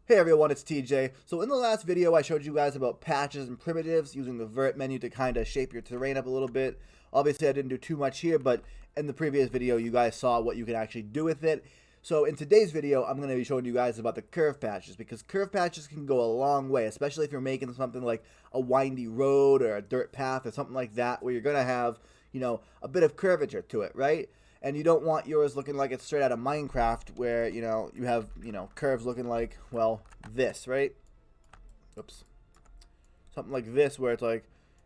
Hey everyone, it's TJ. So in the last video I showed you guys about patches and primitives using the vert menu to kind of shape your terrain up a little bit. Obviously I didn't do too much here, but in the previous video you guys saw what you can actually do with it. So in today's video I'm going to be showing you guys about the curve patches, because curve patches can go a long way, especially if you're making something like a windy road or a dirt path or something like that where you're going to have, a bit of curvature to it, right? And you don't want yours looking like it's straight out of Minecraft where, you have, curves looking like, well, this, right? Oops. Something like this where it's like,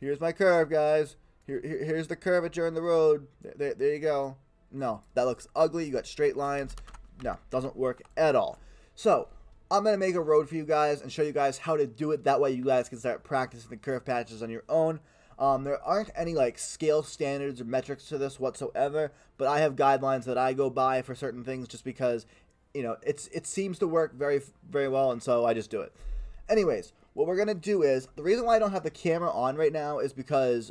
here's my curve, guys. Here's the curvature in the road. There you go. No, that looks ugly. You got straight lines. No, doesn't work at all. So, I'm going to make a road for you guys and show you guys how to do it. That way you guys can start practicing the curve patches on your own. There aren't any like scale standards or metrics to this whatsoever, but I have guidelines that I go by for certain things just because, it seems to work very, very well, and so I just do it. Anyways, what we're going to do is, the reason why I don't have the camera on right now is because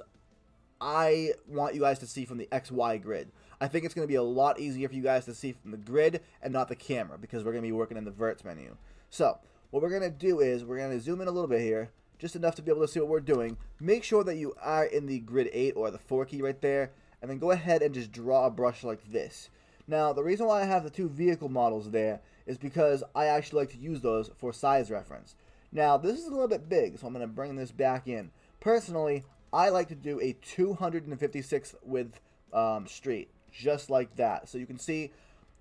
I want you guys to see from the XY grid. I think it's going to be a lot easier for you guys to see from the grid and not the camera, because we're going to be working in the verts menu. So, what we're going to do is, we're going to zoom in a little bit here, just enough to be able to see what we're doing. Make sure that you are in the grid 8 or the 4 key right there, and then go ahead and just draw a brush like this. Now, the reason why I have the two vehicle models there is because I actually like to use those for size reference. Now, this is a little bit big, so I'm going to bring this back in. Personally, I like to do a 256 width street, just like that. So you can see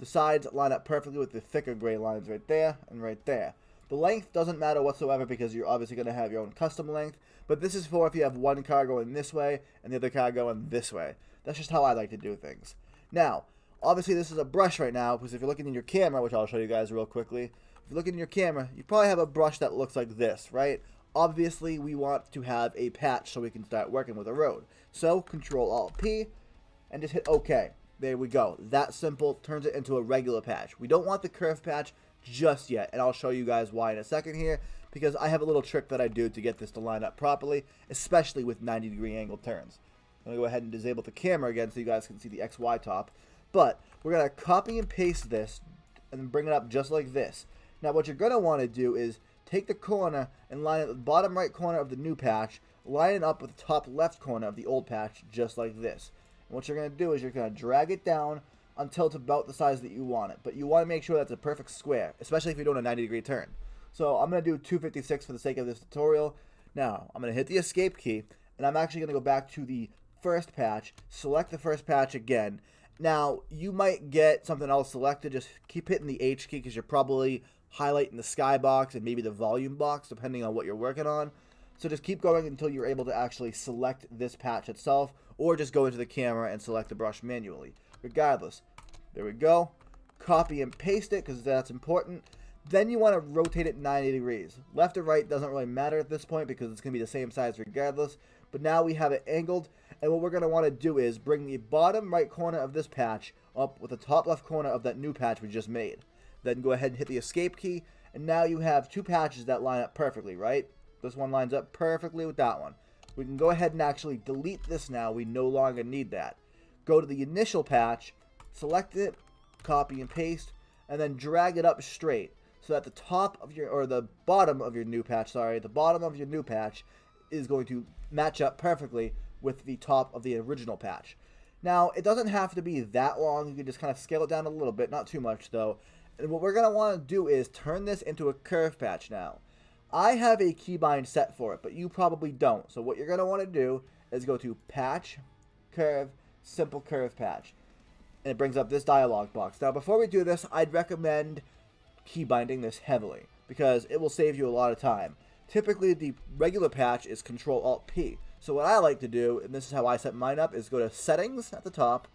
the sides line up perfectly with the thicker gray lines right there and right there. The length doesn't matter whatsoever because you're obviously going to have your own custom length, but this is for if you have one car going this way and the other car going this way. That's just how I like to do things. Now, obviously this is a brush right now, because if you're looking in your camera, which I'll show you guys real quickly, if you're looking in your camera, you probably have a brush that looks like this, right? Obviously, we want to have a patch so we can start working with a road. So, Control-Alt-P, and just hit OK. There we go. That simple, turns it into a regular patch. We don't want the curve patch just yet, and I'll show you guys why in a second here, because I have a little trick that I do to get this to line up properly, especially with 90-degree angle turns. I'm going to go ahead and disable the camera again so you guys can see the XY top, but we're going to copy and paste this and bring it up just like this. Now what you're going to want to do is take the corner and line it at the bottom right corner of the new patch, line it up with the top left corner of the old patch just like this. And what you're going to do is you're going to drag it down until it's about the size that you want it. But you want to make sure that's a perfect square, especially if you're doing a 90-degree turn. So I'm going to do 256 for the sake of this tutorial. Now, I'm going to hit the escape key, and I'm actually going to go back to the first patch, select the first patch again. Now, you might get something else selected. Just keep hitting the H key because you're probably highlighting the skybox and maybe the volume box, depending on what you're working on. So just keep going until you're able to actually select this patch itself, or just go into the camera and select the brush manually. Regardless, there we go. Copy and paste it because that's important. Then you want to rotate it 90 degrees. Left or right doesn't really matter at this point because it's going to be the same size regardless. But now we have it angled, and what we're going to want to do is bring the bottom right corner of this patch up with the top left corner of that new patch we just made. Then go ahead and hit the escape key, and now you have two patches that line up perfectly, right? This one lines up perfectly with that one. We can go ahead and actually delete this now. We no longer need that. Go to the initial patch, select it, copy and paste, and then drag it up straight so that the top of your, or the bottom of your new patch, the bottom of your new patch is going to match up perfectly with the top of the original patch. Now, it doesn't have to be that long. You can just kind of scale it down a little bit, not too much though. And what we're going to want to do is turn this into a curve patch now. I have a keybind set for it, but you probably don't. So what you're going to want to do is go to Patch, Curve, Simple Curve Patch. And it brings up this dialog box. Now, before we do this, I'd recommend keybinding this heavily, because it will save you a lot of time. Typically, the regular patch is Control-Alt-P. So what I like to do, and this is how I set mine up, is go to Settings at the top,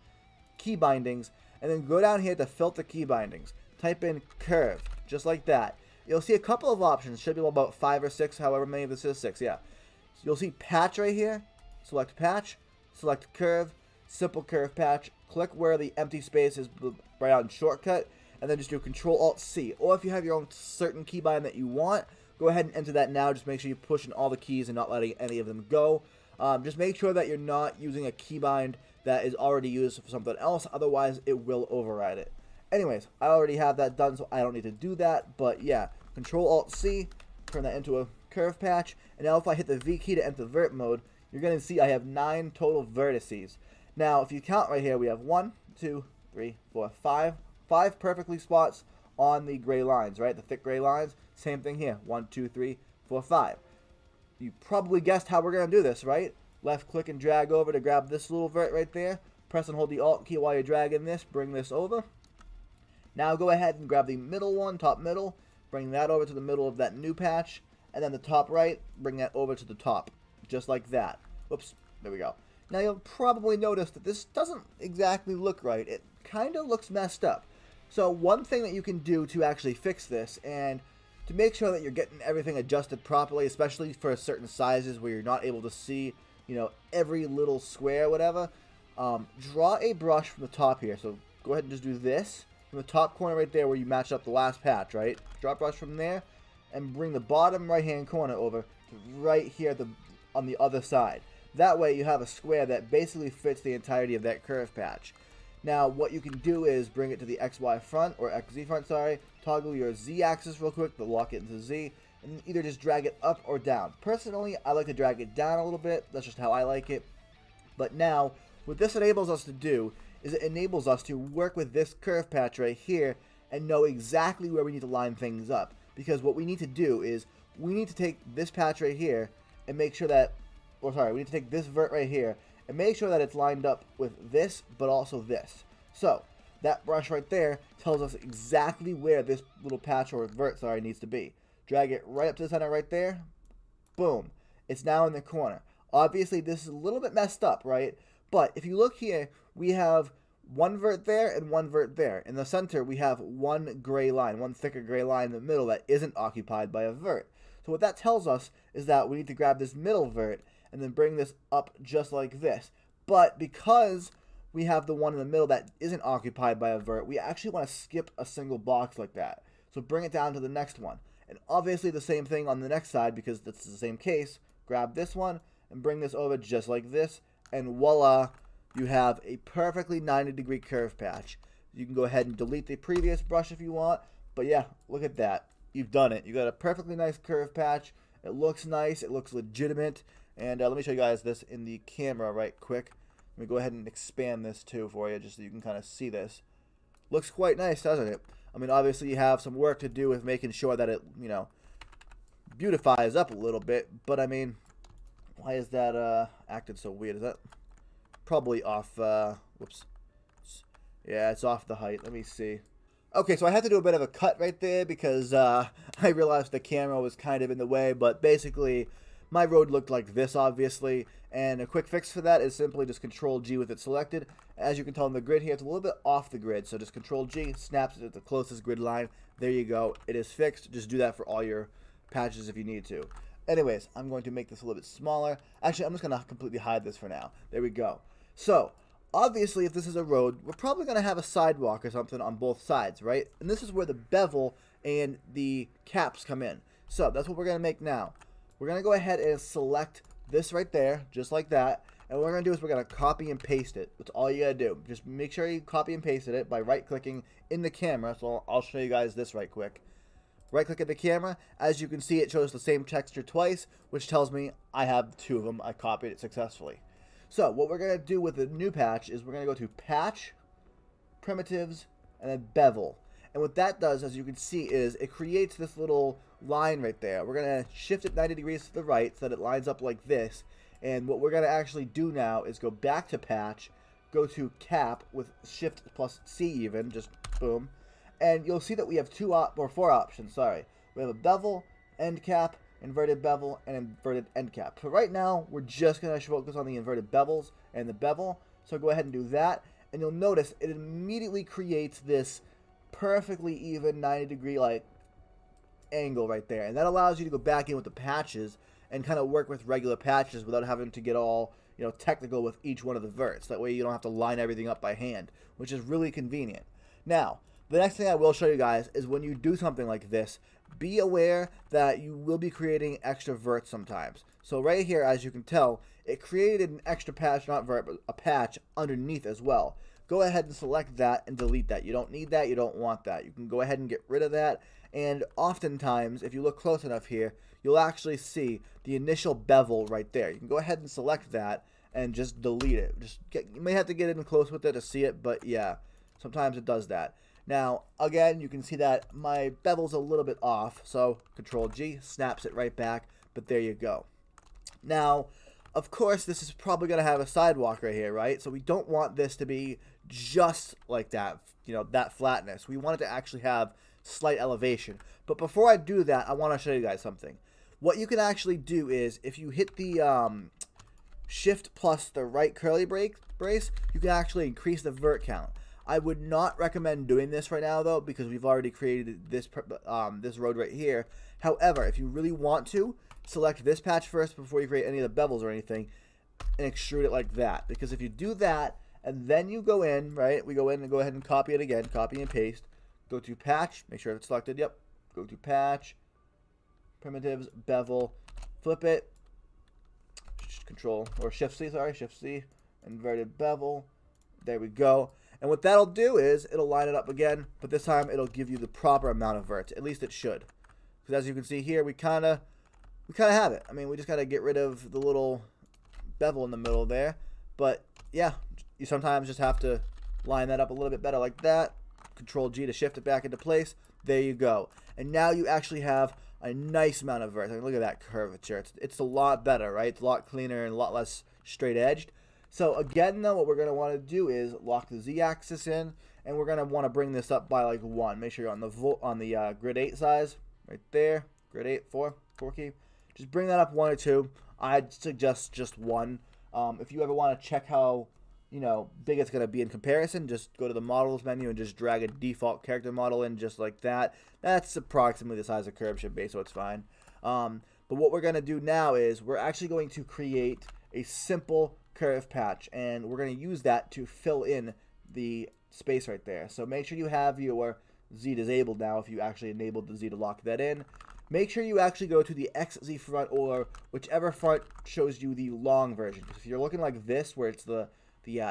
Keybindings, and then go down here to Filter Keybindings. Type in Curve, just like that. You'll see a couple of options. Should be about 5 or 6, however many of this is 6, yeah. So you'll see Patch right here. Select Patch, select Curve, Simple Curve Patch. Click where the empty space is right on Shortcut, and then just do Control-Alt-C. Or if you have your own certain keybind that you want, go ahead and enter that now. Just make sure you're pushing all the keys and not letting any of them go. Just make sure that you're not using a keybind that is already used for something else. Otherwise, it will override it. Anyways, I already have that done, so I don't need to do that. But yeah, Control Alt C, turn that into a curve patch. And now if I hit the V key to enter vert mode, you're going to see I have 9 total vertices. Now, if you count right here, we have 1, 2, 3, 4, 5. 5 perfectly spots on the gray lines, right? The thick gray lines. Same thing here. 1, 2, 3, 4, 5. You probably guessed how we're going to do this, right? Left click and drag over to grab this little vert right there. Press and hold the Alt key while you're dragging this. Bring this over. Now go ahead and grab the middle one, top middle. Bring that over to the middle of that new patch. And then the top right, bring that over to the top. Just like that. Whoops. There we go. Now you'll probably notice that this doesn't exactly look right. It kind of looks messed up. So one thing that you can do to actually fix this and to make sure that you're getting everything adjusted properly, especially for certain sizes where you're not able to see, you know, every little square or whatever, draw a brush from the top here. So go ahead and just do this from the top corner right there where you matched up the last patch, right? Draw a brush from there and bring the bottom right hand corner over to right here on the other side. That way you have a square that basically fits the entirety of that curve patch. Now what you can do is bring it to the XY front, or XZ front, sorry, toggle your Z axis real quick to lock it into Z, and either just drag it up or down. Personally, I like to drag it down a little bit, that's just how I like it. But now, what this enables us to do is it enables us to work with this curve patch right here and know exactly where we need to line things up. Because what we need to do is, we need to take this patch right here and make sure that, we need to take this vert right here and make sure that it's lined up with this, but also this. So, that brush right there tells us exactly where this little patch or vert, needs to be. Drag it right up to the center right there. Boom. It's now in the corner. Obviously, this is a little bit messed up, right? But if you look here, we have one vert there and one vert there. In the center, we have one gray line, one thicker gray line in the middle that isn't occupied by a vert. So what that tells us is that we need to grab this middle vert and then bring this up just like this. But because we have the one in the middle that isn't occupied by a vert, we actually want to skip a single box like that. So bring it down to the next one. And obviously the same thing on the next side, because that's the same case. Grab this one and bring this over just like this, and voila, you have a perfectly 90-degree curve patch. You can go ahead and delete the previous brush if you want, but yeah, look at that. You've done it. You got a perfectly nice curve patch. It looks nice. It looks legitimate. And let me show you guys this in the camera right quick. Let me go ahead and expand this too for you, just so you can kind of see this. Looks quite nice, doesn't it? I mean, obviously you have some work to do with making sure that it, you know, beautifies up a little bit. But I mean, why is that acted so weird? Is that probably off? Whoops. Yeah, it's off the height. Let me see. Okay, so I had to do a bit of a cut right there because I realized the camera was kind of in the way. But basically, my road looked like this, obviously. And a quick fix for that is simply just Control G with it selected. As you can tell in the grid here, it's a little bit off the grid. So just Control G, snaps it at the closest grid line. There you go. It is fixed. Just do that for all your patches if you need to. Anyways, I'm going to make this a little bit smaller. Actually, I'm just going to completely hide this for now. There we go. So, obviously, if this is a road, we're probably going to have a sidewalk or something on both sides, right? And this is where the bevel and the caps come in. So, that's what we're going to make now. We're going to go ahead and select this right there, just like that. And what we're going to do is we're going to copy and paste it. That's all you got to do. Just make sure you copy and pasted it by right-clicking in the camera. So, I'll show you guys this right quick. Right-click at the camera. As you can see, it shows the same texture twice, which tells me I have 2 of them. I copied it successfully. So, what we're going to do with the new patch is we're going to go to Patch, Primitives, and then Bevel. And what that does, as you can see, is it creates this little line right there. We're going to shift it 90 degrees to the right so that it lines up like this. And what we're going to actually do now is go back to Patch, go to Cap with Shift plus C even, just boom. And you'll see that we have 4 options, sorry. We have a bevel, end cap, inverted bevel, and inverted end cap. So right now, we're just going to focus on the inverted bevels and the bevel. So go ahead and do that. And you'll notice it immediately creates this perfectly even 90-degree like angle right there. And that allows you to go back in with the patches and kind of work with regular patches without having to get all, you know, technical with each one of the verts. That way you don't have to line everything up by hand, which is really convenient. Now, the next thing I will show you guys is when you do something like this, be aware that you will be creating extra verts sometimes. So right here, as you can tell, it created an extra patch, not vert, but a patch underneath as well. go ahead and select that and delete that. You don't need that. You don't want that. You can go ahead and get rid of that. And oftentimes, if you look close enough here, you'll actually see the initial bevel right there. You can go ahead and select that and just delete it. You may have to get in close with it to see it, but yeah, sometimes it does that. Now, again, you can see that my bevel's a little bit off, so Control G snaps it right back, but there you go. Now, of course, this is probably going to have a sidewalk right here, right? So we don't want this to be just like that, that flatness. We want it to actually have slight elevation. But before I do that, I want to show you guys something. What you can actually do is, if you hit the Shift plus the right curly brace, you can actually increase the vert count. I would not recommend doing this right now, though, because we've already created this this road right here. However, if you really want to, select this patch first before you create any of the bevels or anything, and extrude it like that. Because if you do that, and then you go in, right, we go in and go ahead and copy it again, copy and paste, go to patch, make sure it's selected, yep, go to patch, primitives, bevel, flip it, Control, or Shift C, sorry, Shift C, inverted bevel, there we go. And what that'll do is, it'll line it up again, but this time it'll give you the proper amount of verts, at least it should. Because as you can see here, we kind of have it. I mean, we just got to get rid of the little bevel in the middle there. But yeah, you sometimes just have to line that up a little bit better like that. Control G to shift it back into place. There you go. And now you actually have a nice amount of verts. I mean, look at that curvature. It's a lot better, right? It's a lot cleaner and a lot less straight edged. So again, though, what we're going to want to do is lock the Z-axis in, and we're going to want to bring this up by like 1. Make sure you're on the grid 8 size, right there. Grid 8, 4 key. Just bring that up 1 or 2. I'd suggest just 1. If you ever want to check how big it's going to be in comparison, just go to the models menu and just drag a default character model in just like that. That's approximately the size of curve should be, so it's fine. But what we're going to do now is we're actually going to create a simple curve patch, and we're going to use that to fill in the space right there. So make sure you have your Z disabled now if you actually enabled the Z to lock that in. Make sure you actually go to the XZ front, or whichever front shows you the long version. Because if you're looking like this, where it's the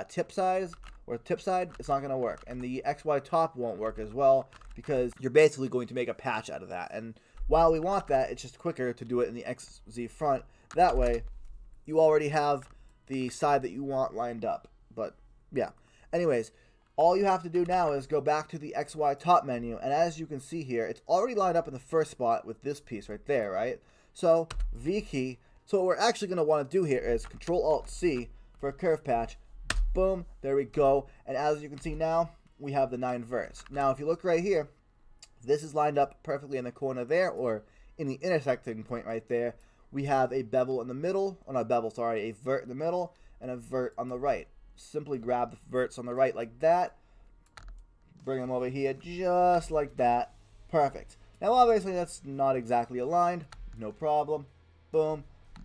tip size or tip side, it's not going to work. And the XY top won't work as well, because you're basically going to make a patch out of that. And while we want that, it's just quicker to do it in the XZ front. That way, you already have the side that you want lined up. But yeah, anyways, all you have to do now is go back to the XY top menu, and as you can see here, it's already lined up in the first spot with this piece right there, right? So V key. So what we're actually going to want to do here is Control Alt C for a curve patch. Boom, there we go. And as you can see now, we have the 9 verts. Now if you look right here, this is lined up perfectly in the corner there, or in the intersecting point right there. We have a bevel in the middle, or not bevel, sorry, a vert in the middle, and a vert on the right. Simply grab the verts on the right like that, bring them over here just like that. Perfect. Now obviously that's not exactly aligned, no problem. Boom,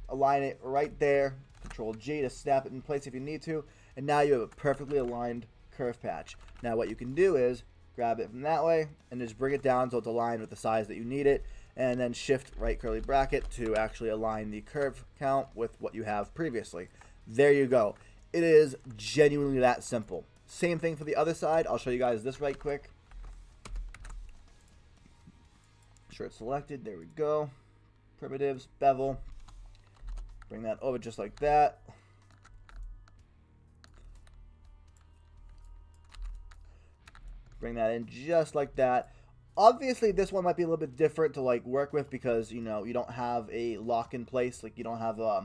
align it right there. Control G to snap it in place if you need to, and now you have a perfectly aligned curve patch. Now what you can do is grab it from that way and just bring it down so it's aligned with the size that you need it, and then shift right curly bracket to actually align the curve count with what you have previously. There you go. It is genuinely that simple. Same thing for the other side. I'll show you guys this right quick. Make sure it's selected. There we go. Primitives, bevel. Bring that over just like that. Bring that in just like that. Obviously, this one might be a little bit different to like work with because you don't have a lock in place. Like you don't have a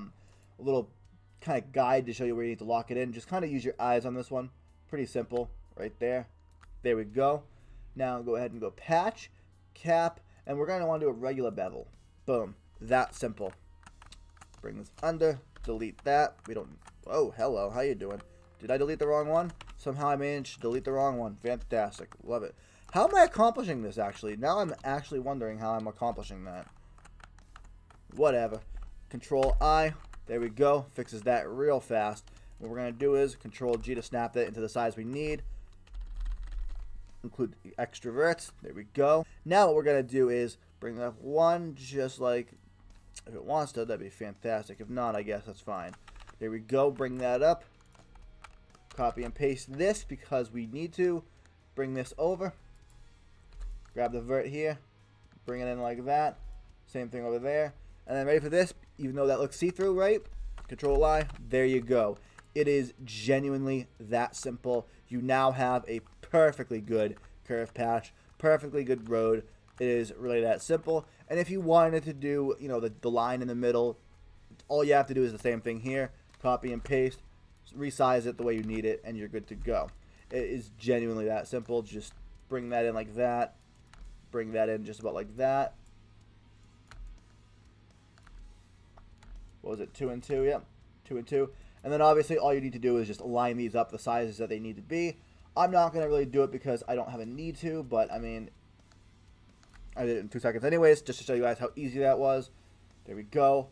little kind of guide to show you where you need to lock it in. Just kind of use your eyes on this one. Pretty simple, right there. There we go. Now go ahead and go patch, cap, and we're going to want to do a regular bevel. Boom, that simple. Bring this under, delete that. We don't. Oh, hello, how you doing? Did I delete the wrong one? Somehow I managed to delete the wrong one. Fantastic, love it. How am I accomplishing this, actually? Now I'm actually wondering how I'm accomplishing that. Whatever. Control I. There we go. Fixes that real fast. What we're going to do is Control G to snap that into the size we need. Include the extroverts. There we go. Now what we're going to do is bring up 1 just like, if it wants to, that'd be fantastic. If not, I guess that's fine. There we go. Bring that up. Copy and paste this because we need to. Bring this over. Grab the vert here. Bring it in like that. Same thing over there. And then ready for this, even though that looks see-through, right? Control I, there you go. It is genuinely that simple. You now have a perfectly good curve patch, perfectly good road. It is really that simple. And if you wanted to do, you know, the line in the middle, all you have to do is the same thing here. Copy and paste, resize it the way you need it, and you're good to go. It is genuinely that simple. Just bring that in like that. Bring that in just about like that. What was it? 2 and 2? Yep. 2 and 2. And then obviously all you need to do is just line these up the sizes that they need to be. I'm not going to really do it because I don't have a need to, but I mean, I did it in 2 seconds anyways, just to show you guys how easy that was. There we go.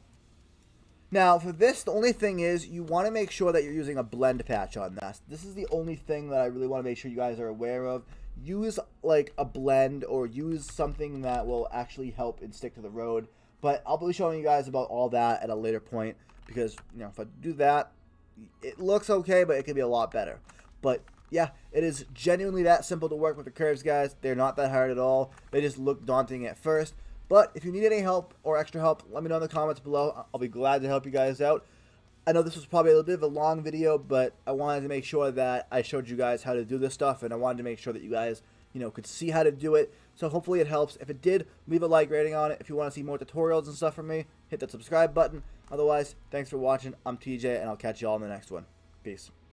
Now for this, the only thing is you want to make sure that you're using a blend patch on this. This is the only thing that I really want to make sure you guys are aware of. Use like a blend or use something that will actually help and stick to the road. But I'll be showing you guys about all that at a later point because, you know, if I do that, it looks okay, but it could be a lot better. But yeah, it is genuinely that simple to work with the curves, guys. They're not that hard at all. They just look daunting at first. But if you need any help or extra help, let me know in the comments below. I'll be glad to help you guys out. I know this was probably a little bit of a long video, but I wanted to make sure that I showed you guys how to do this stuff, and I wanted to make sure that you guys, you know, could see how to do it. So hopefully it helps. If it did, leave a like rating on it. If you want to see more tutorials and stuff from me, hit that subscribe button. Otherwise, thanks for watching. I'm TJ, and I'll catch you all in the next one. Peace.